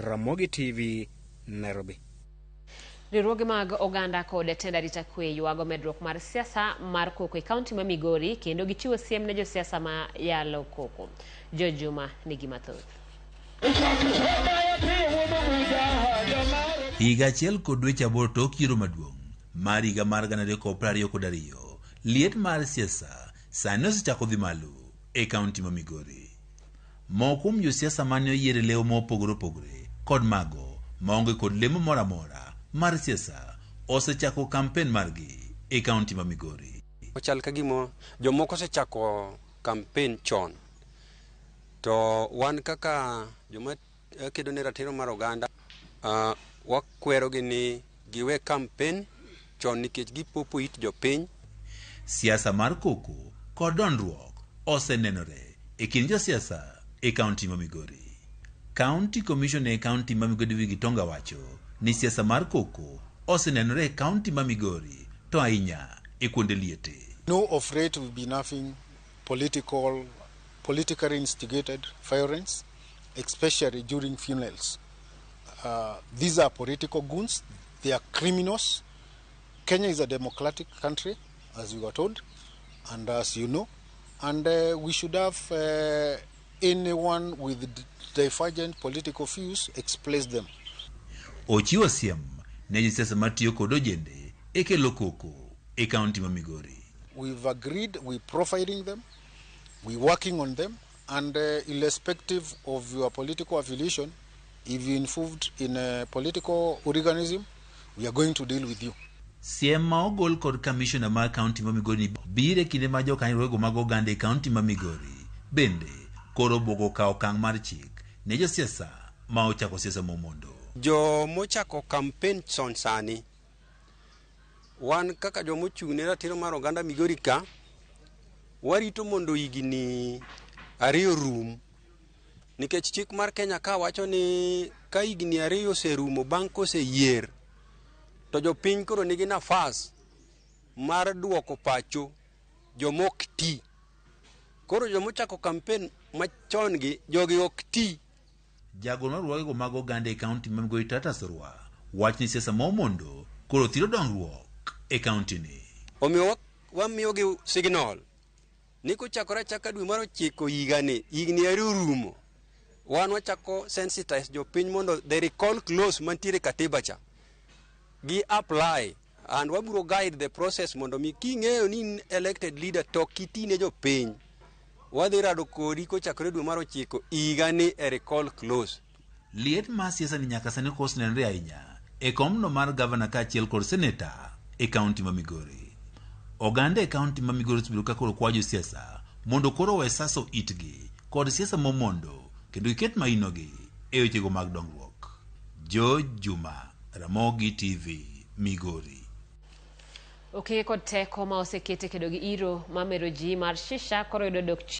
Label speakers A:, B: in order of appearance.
A: Ramogi TV, Nairobi.
B: Riwruoge mag oganda kod tend arita kwe ywago medruok mar siasa mar koko e kaunti ma Migori kendo gichiwo siem ne josiasa ma yalo koko. Juma nigi mathoth.
C: Higa achiel kod dweche 8 tok yiero maduong' mar higa mar 2022, liet mar siasa sani osechako dhi malo e kaunti ma Migori. Moko kuom josiasa mane oyiere leo mopogore opogore kod mago maonge kod lemo moro amora mar siasa osechako kampen margi e kaunti ma Migori.
D: Ochal ka gimo jomoko osechako kampen chon, to wan kaka joma kedo ne ratiro mar oganda wakwerogi ni giwe kampen chon nikech gipopo it jopiny.
C: Siasa mar koko kod dondruok osenenore e kind josiasa e kaunti ma Migori. Kaunti komishona e kaunti ma Migori David Gitonga wacho ni siasa mar koko osenenore e kaunti ma Migori to ahinya e kuonde liete.
E: No, of late we've been having politically instigated violence, especially during funerals. These are political goons, they are criminals. Kenya is a democratic country, as we were told, and as you know, and we should have anyone with divergent political views express them.
C: Ochiwo siem ne josiasa matiyo kod ojende e kelo koko e kaunti ma Migori.
E: We've agreed, we're profiling them, we're working on them, and irrespective of your political affiliation, if you're involved in a political organism, we are going to deal with you.
C: Siem ma ogol kod komishona mar kaunti ma Migori bire kinde ma jokanyrego mag oganda e kaunti ma Migori bende koro bogo kawo okang' mar chik ne josiasa ma ochako siasa momondo.
D: Jo mochako kampen son sani, wan kaka jo mochung' ne ratiro mar oganda Migori ka, warito mondo higni 2 rum, nikech chik mar Kenya ka wacho ni ka higni 2 oserumo bang' koseyier, to jopiny koro nigi nafas mar duoko pacho jomok ti. Koro jomochako kampen machon gi jogi ok ti.
C: Jagoro mar riwruogego mag oganda e kaunti ma Migori Sorwa wach ni siasa momondo koro thiro dongruok e kaunti ni.
D: Omiyo wamiyogi signal ni kochakore achaka dwe mar 9 higani, higni 2 rumo, wan wachako sensitize jopiny mondo they recall clause mantiere katiba cha gi apply, and wabiro guide the process mondo mi king'eyo ni elected leader to kitine jopiny, wadhi rado kodi kochakore dwe mar 9 higani e recall clause.
C: Liet mar siasa ni nyaka sani kosenenore ahinya e komno mar gavana kaachiel kod seneta e kaunti ma Migori. Oganda e kaunti ma Migori osebiro ka koro kwayo josiasa mondo koro we saso itgi kod siasa momondo kendo giket mainogi e wechego mag dongruok. Juma, Ramogi TV, Migori.
B: Kod teko ma osekete kedo gi iro mamero ji mar shisha koro yudo dok